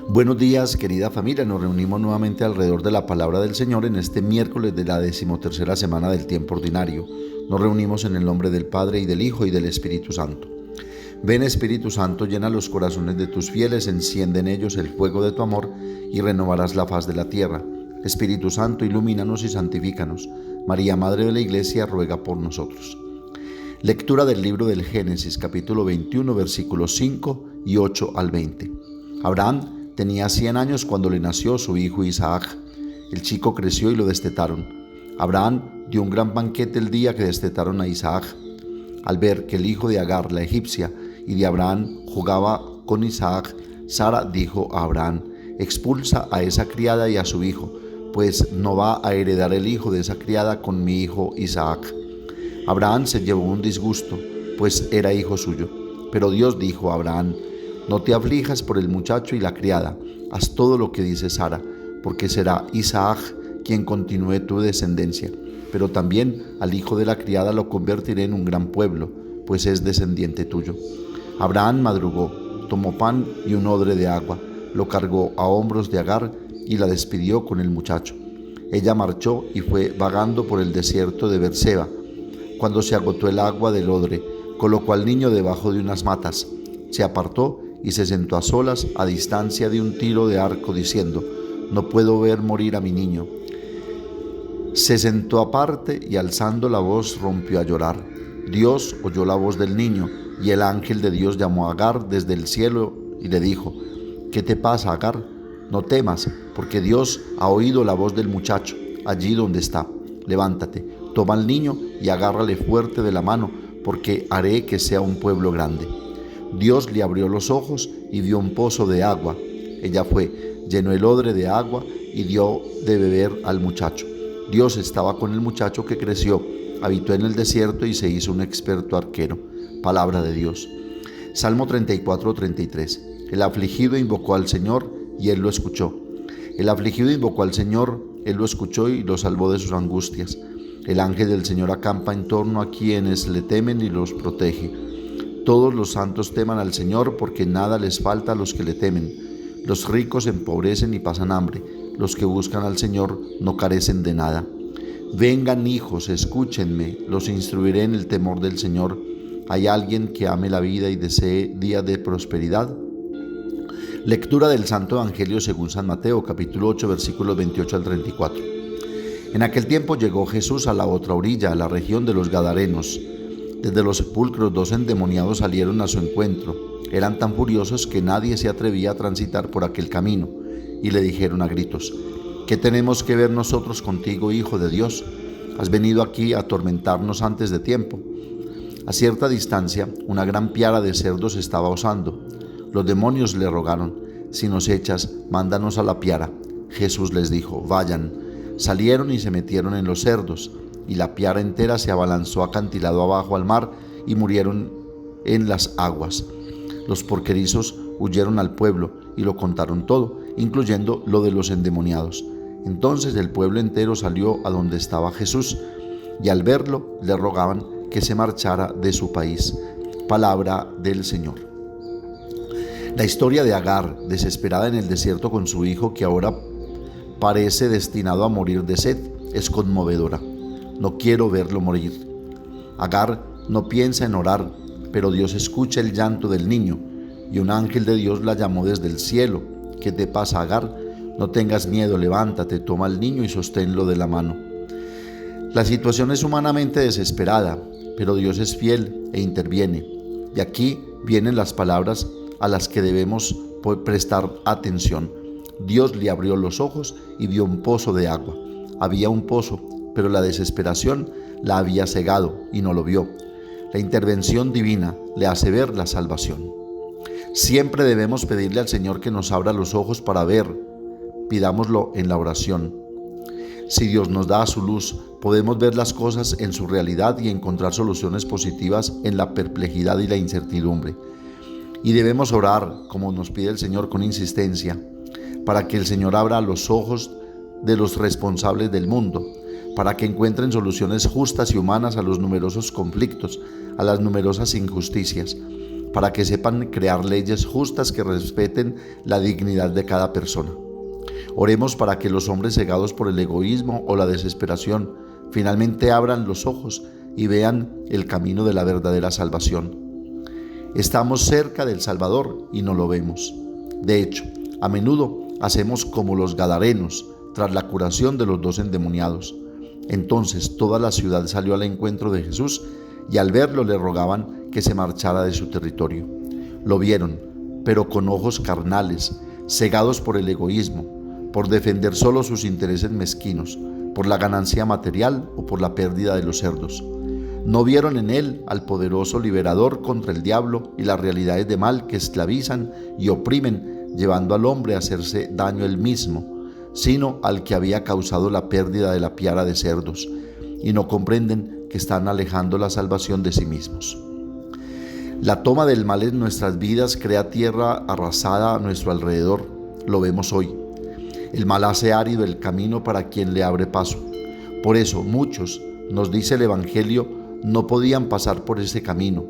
Buenos días, querida familia. Nos reunimos nuevamente alrededor de la palabra del Señor en este miércoles de la 13ª semana del tiempo ordinario. Nos reunimos en el nombre del Padre, y del Hijo, y del Espíritu Santo. Ven, Espíritu Santo, llena los corazones de tus fieles, enciende en ellos el fuego de tu amor, y renovarás la faz de la tierra. Espíritu Santo, ilumínanos y santifícanos. María, Madre de la Iglesia, ruega por nosotros. Lectura del libro del Génesis, capítulo 21, versículos 5 y 8 al 20. Abraham tenía 100 años cuando le nació su hijo Isaac. El chico creció y lo destetaron. Abraham dio un gran banquete el día que destetaron a Isaac. Al ver que el hijo de Agar, la egipcia, y de Abraham jugaba con Isaac, Sara dijo a Abraham: expulsa a esa criada y a su hijo, pues no va a heredar el hijo de esa criada con mi hijo Isaac. Abraham se llevó un disgusto, pues era hijo suyo. Pero Dios dijo a Abraham: no te aflijas por el muchacho y la criada, haz todo lo que dice Sara, porque será Isaac quien continúe tu descendencia. Pero también al hijo de la criada lo convertiré en un gran pueblo, pues es descendiente tuyo. Abraham madrugó, tomó pan y un odre de agua, lo cargó a hombros de Agar y la despidió con el muchacho. Ella marchó y fue vagando por el desierto de Berseba. Cuando se agotó el agua del odre, colocó al niño debajo de unas matas. Se apartó y se sentó a solas a distancia de un tiro de arco, diciendo: no puedo ver morir a mi niño. Se sentó aparte y alzando la voz rompió a llorar. Dios oyó la voz del niño, y el ángel de Dios llamó a Agar desde el cielo y le dijo: ¿qué te pasa, Agar? No temas, porque Dios ha oído la voz del muchacho allí donde está. Levántate, toma al niño y agárrale fuerte de la mano, porque haré que sea un pueblo grande. Dios le abrió los ojos y vio un pozo de agua. Ella fue, llenó el odre de agua y dio de beber al muchacho. Dios estaba con el muchacho, que creció, habitó en el desierto y se hizo un experto arquero. Palabra de Dios. Salmo 34-33. El afligido invocó al Señor y Él lo escuchó. El afligido invocó al Señor, Él lo escuchó y lo salvó de sus angustias. El ángel del Señor acampa en torno a quienes le temen y los protege. Todos los santos teman al Señor, porque nada les falta a los que le temen. Los ricos empobrecen y pasan hambre. Los que buscan al Señor no carecen de nada. Vengan, hijos, escúchenme, los instruiré en el temor del Señor. ¿Hay alguien que ame la vida y desee días de prosperidad? Lectura del Santo Evangelio según San Mateo, capítulo 8, versículos 28 al 34. En aquel tiempo llegó Jesús a la otra orilla, a la región de los Gadarenos. Desde los sepulcros 2 endemoniados salieron a su encuentro. Eran tan furiosos que nadie se atrevía a transitar por aquel camino, y le dijeron a gritos: ¿qué tenemos que ver nosotros contigo, Hijo de Dios? ¿Has venido aquí a atormentarnos antes de tiempo? A cierta distancia, una gran piara de cerdos estaba osando. Los demonios le rogaron: si nos echas, mándanos a la piara. Jesús les dijo: vayan. Salieron y se metieron en los cerdos, y la piara entera se abalanzó acantilado abajo al mar y murieron en las aguas. Los porquerizos huyeron al pueblo y lo contaron todo, incluyendo lo de los endemoniados. Entonces el pueblo entero salió a donde estaba Jesús, y al verlo le rogaban que se marchara de su país. Palabra del Señor. La historia de Agar, desesperada en el desierto con su hijo que ahora parece destinado a morir de sed, es conmovedora. No quiero verlo morir. Agar no piensa en orar, pero Dios escucha el llanto del niño, y un ángel de Dios la llamó desde el cielo. ¿Qué te pasa, Agar? No tengas miedo, levántate, toma al niño y sosténlo de la mano. La situación es humanamente desesperada, pero Dios es fiel e interviene. De aquí vienen las palabras a las que debemos prestar atención. Dios le abrió los ojos y vio un pozo de agua. Había un pozo, pero la desesperación la había cegado y no lo vio. La intervención divina le hace ver la salvación. Siempre debemos pedirle al Señor que nos abra los ojos para ver. Pidámoslo en la oración. Si Dios nos da su luz, podemos ver las cosas en su realidad y encontrar soluciones positivas en la perplejidad y la incertidumbre. Y debemos orar, como nos pide el Señor, con insistencia, para que el Señor abra los ojos de los responsables del mundo, para que encuentren soluciones justas y humanas a los numerosos conflictos, a las numerosas injusticias, para que sepan crear leyes justas que respeten la dignidad de cada persona. Oremos para que los hombres cegados por el egoísmo o la desesperación finalmente abran los ojos y vean el camino de la verdadera salvación. Estamos cerca del Salvador y no lo vemos. De hecho, a menudo hacemos como los gadarenos tras la curación de los 2 endemoniados. Entonces toda la ciudad salió al encuentro de Jesús y al verlo le rogaban que se marchara de su territorio. Lo vieron, pero con ojos carnales, cegados por el egoísmo, por defender solo sus intereses mezquinos, por la ganancia material o por la pérdida de los cerdos. No vieron en él al poderoso liberador contra el diablo y las realidades de mal que esclavizan y oprimen, llevando al hombre a hacerse daño él mismo, sino al que había causado la pérdida de la piara de cerdos, y no comprenden que están alejando la salvación de sí mismos. La toma del mal en nuestras vidas crea tierra arrasada a nuestro alrededor. Lo vemos hoy. El mal hace árido el camino para quien le abre paso. Por eso muchos, nos dice el Evangelio, no podían pasar por ese camino,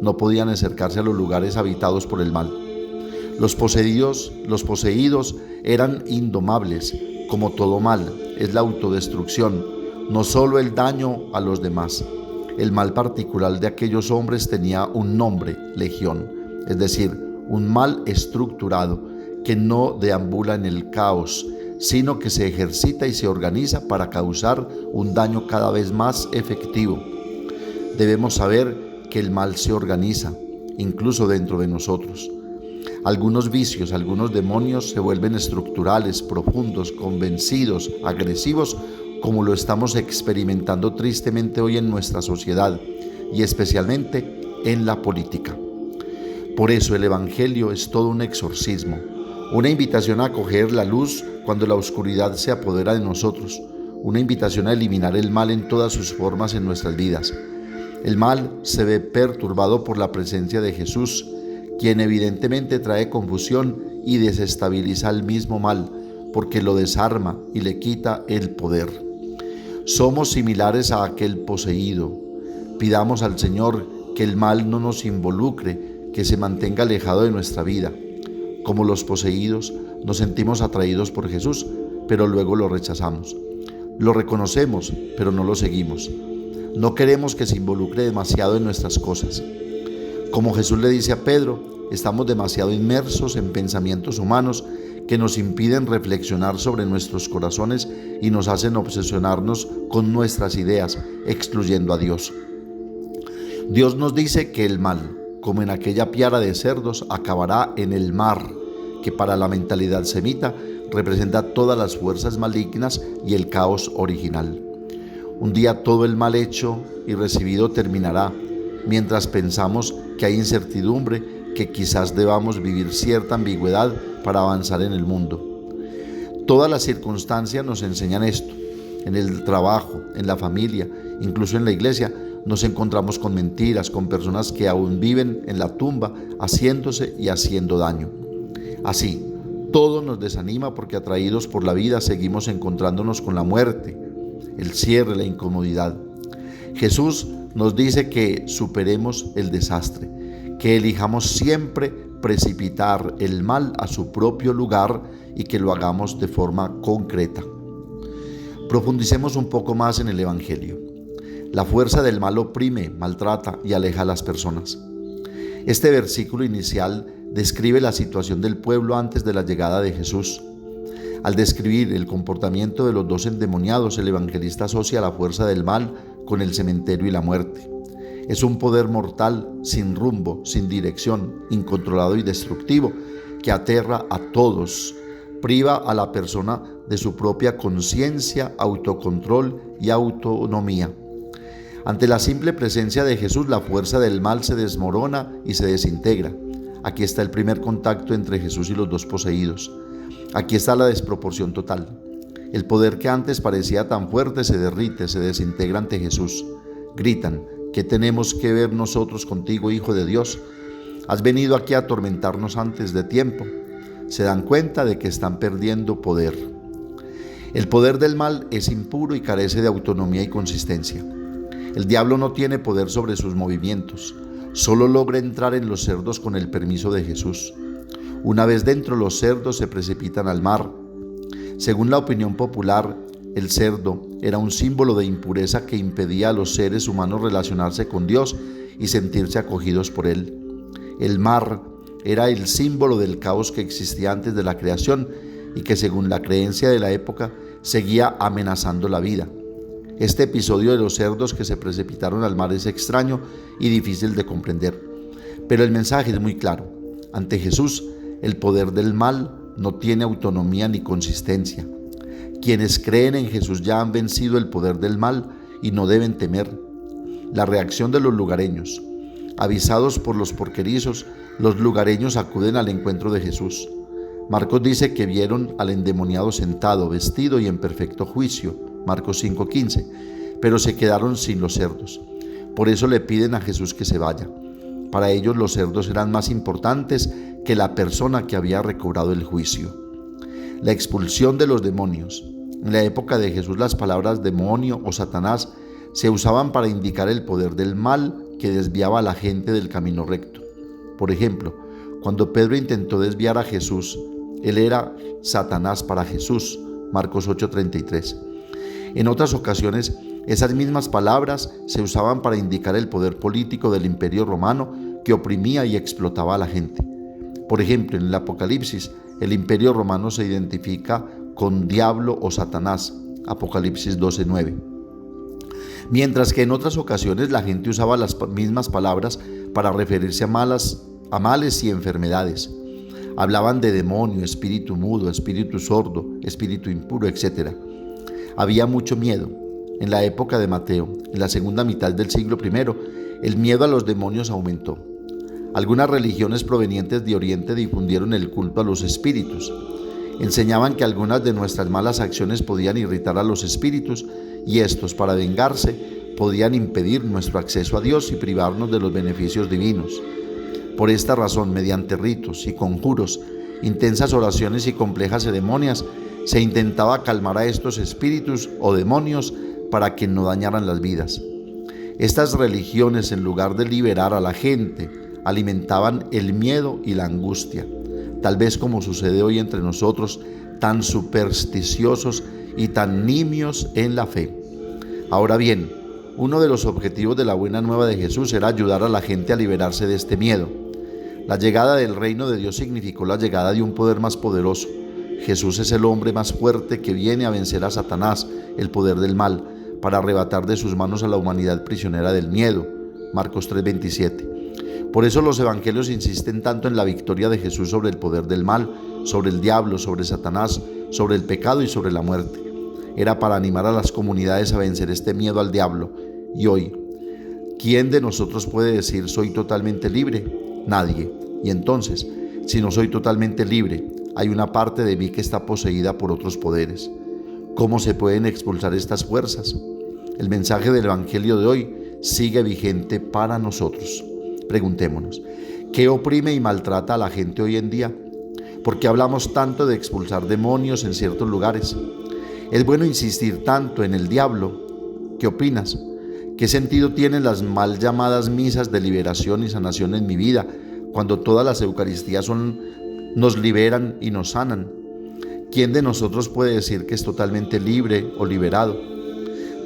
no podían acercarse a los lugares habitados por el mal. Los poseídos eran indomables, como todo mal, es la autodestrucción, no solo el daño a los demás. El mal particular de aquellos hombres tenía un nombre, legión, es decir, un mal estructurado que no deambula en el caos, sino que se ejercita y se organiza para causar un daño cada vez más efectivo. Debemos saber que el mal se organiza, incluso dentro de nosotros. Algunos vicios, algunos demonios se vuelven estructurales, profundos, convencidos, agresivos, como lo estamos experimentando tristemente hoy en nuestra sociedad y especialmente en la política. Por eso el Evangelio es todo un exorcismo, una invitación a acoger la luz cuando la oscuridad se apodera de nosotros, una invitación a eliminar el mal en todas sus formas en nuestras vidas. El mal se ve perturbado por la presencia de Jesús, quien evidentemente trae confusión y desestabiliza el mismo mal, porque lo desarma y le quita el poder. Somos similares a aquel poseído. Pidamos al Señor que el mal no nos involucre, que se mantenga alejado de nuestra vida. Como los poseídos, nos sentimos atraídos por Jesús, pero luego lo rechazamos. Lo reconocemos, pero no lo seguimos. No queremos que se involucre demasiado en nuestras cosas. Como Jesús le dice a Pedro, estamos demasiado inmersos en pensamientos humanos que nos impiden reflexionar sobre nuestros corazones y nos hacen obsesionarnos con nuestras ideas, excluyendo a Dios. Dios nos dice que el mal, como en aquella piara de cerdos, acabará en el mar, que para la mentalidad semita representa todas las fuerzas malignas y el caos original. Un día todo el mal hecho y recibido terminará, mientras pensamos que hay incertidumbre, que quizás debamos vivir cierta ambigüedad para avanzar en el mundo. Todas las circunstancias nos enseñan esto. En el trabajo, en la familia, incluso en la iglesia, nos encontramos con mentiras, con personas que aún viven en la tumba, haciéndose y haciendo daño. Así, todo nos desanima porque atraídos por la vida seguimos encontrándonos con la muerte, el cierre, la incomodidad. Jesús nos dice que superemos el desastre, que elijamos siempre precipitar el mal a su propio lugar y que lo hagamos de forma concreta. Profundicemos un poco más en el Evangelio. La fuerza del mal oprime, maltrata y aleja a las personas. Este versículo inicial describe la situación del pueblo antes de la llegada de Jesús. Al describir el comportamiento de los 2 endemoniados, el evangelista asocia la fuerza del mal con el cementerio y la muerte. Es un poder mortal, sin rumbo, sin dirección, incontrolado y destructivo, que aterra a todos, priva a la persona de su propia conciencia, autocontrol y autonomía. Ante la simple presencia de Jesús, la fuerza del mal se desmorona y se desintegra. Aquí está el primer contacto entre Jesús y los 2 poseídos. Aquí está la desproporción total. El poder que antes parecía tan fuerte se derrite, se desintegra ante Jesús. Gritan: ¿qué tenemos que ver nosotros contigo, Hijo de Dios? Has venido aquí a atormentarnos antes de tiempo. Se dan cuenta de que están perdiendo poder. El poder del mal es impuro y carece de autonomía y consistencia. El diablo no tiene poder sobre sus movimientos. solo logra entrar en los cerdos con el permiso de Jesús. Una vez dentro, los cerdos se precipitan al mar. Según la opinión popular, el cerdo era un símbolo de impureza que impedía a los seres humanos relacionarse con Dios y sentirse acogidos por Él. El mar era el símbolo del caos que existía antes de la creación y que, según la creencia de la época, seguía amenazando la vida. Este episodio de los cerdos que se precipitaron al mar es extraño y difícil de comprender, pero el mensaje es muy claro. Ante Jesús, el poder del mal no tiene autonomía ni consistencia. Quienes creen en Jesús ya han vencido el poder del mal y no deben temer. La reacción de los lugareños. Avisados por los porquerizos, los lugareños acuden al encuentro de Jesús. Marcos dice que vieron al endemoniado sentado, vestido y en perfecto juicio, Marcos 5:15, pero se quedaron sin los cerdos. Por eso le piden a Jesús que se vaya. Para ellos los cerdos eran más importantes que la persona que había recobrado el juicio. La expulsión de los demonios. En la época de Jesús, las palabras demonio o Satanás se usaban para indicar el poder del mal que desviaba a la gente del camino recto. Por ejemplo, cuando Pedro intentó desviar a Jesús, él era Satanás para Jesús, Marcos 8:33. En otras ocasiones, esas mismas palabras se usaban para indicar el poder político del Imperio Romano que oprimía y explotaba a la gente. Por ejemplo, en el Apocalipsis, el Imperio Romano se identifica con diablo o Satanás, Apocalipsis 12:9. Mientras que en otras ocasiones la gente usaba las mismas palabras para referirse a males y enfermedades. Hablaban de demonio, espíritu mudo, espíritu sordo, espíritu impuro, etc. Había mucho miedo. En la época de Mateo, en la segunda mitad del siglo I, el miedo a los demonios aumentó. Algunas religiones provenientes de Oriente difundieron el culto a los espíritus. Enseñaban que algunas de nuestras malas acciones podían irritar a los espíritus y estos, para vengarse, podían impedir nuestro acceso a Dios y privarnos de los beneficios divinos. Por esta razón, mediante ritos y conjuros, intensas oraciones y complejas ceremonias, se intentaba calmar a estos espíritus o demonios para que no dañaran las vidas. Estas religiones, en lugar de liberar a la gente, alimentaban el miedo y la angustia, tal vez como sucede hoy entre nosotros, tan supersticiosos y tan nimios en la fe. Ahora bien, uno de los objetivos de la buena nueva de Jesús era ayudar a la gente a liberarse de este miedo. La llegada del reino de Dios significó la llegada de un poder más poderoso. Jesús es el hombre más fuerte que viene a vencer a Satanás, el poder del mal, para arrebatar de sus manos a la humanidad prisionera del miedo, Marcos 3:27. Por eso los evangelios insisten tanto en la victoria de Jesús sobre el poder del mal, sobre el diablo, sobre Satanás, sobre el pecado y sobre la muerte. Era para animar a las comunidades a vencer este miedo al diablo. Y hoy, ¿quién de nosotros puede decir soy totalmente libre? Nadie. Y entonces, si no soy totalmente libre, hay una parte de mí que está poseída por otros poderes. ¿Cómo se pueden expulsar estas fuerzas? El mensaje del Evangelio de hoy sigue vigente para nosotros. Preguntémonos, ¿qué oprime y maltrata a la gente hoy en día? ¿Por qué hablamos tanto de expulsar demonios en ciertos lugares? ¿Es bueno insistir tanto en el diablo? ¿Qué opinas? ¿Qué sentido tienen las mal llamadas misas de liberación y sanación en mi vida, cuando todas las Eucaristías nos liberan y nos sanan? ¿Quién de nosotros puede decir que es totalmente libre o liberado?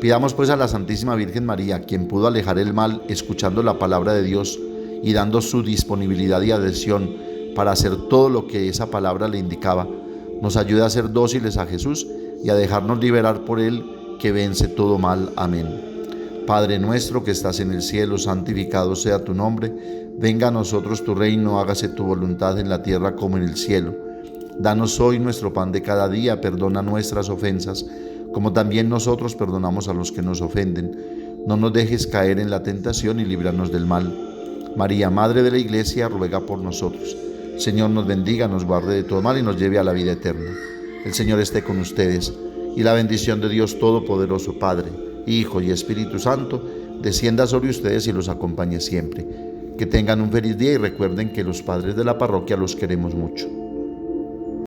Pidamos pues a la Santísima Virgen María, quien pudo alejar el mal escuchando la palabra de Dios y dando su disponibilidad y adhesión para hacer todo lo que esa palabra le indicaba, nos ayude a ser dóciles a Jesús y a dejarnos liberar por Él, que vence todo mal. Amén. Padre nuestro que estás en el cielo, santificado sea tu nombre. Venga a nosotros tu reino, hágase tu voluntad en la tierra como en el cielo. Danos hoy nuestro pan de cada día, perdona nuestras ofensas, como también nosotros perdonamos a los que nos ofenden. No nos dejes caer en la tentación y líbranos del mal. María, Madre de la Iglesia, ruega por nosotros. Señor, nos bendiga, nos guarde de todo mal y nos lleve a la vida eterna. El Señor esté con ustedes, y la bendición de Dios Todopoderoso, Padre, Hijo y Espíritu Santo, descienda sobre ustedes y los acompañe siempre. Que tengan un feliz día y recuerden que los padres de la parroquia los queremos mucho.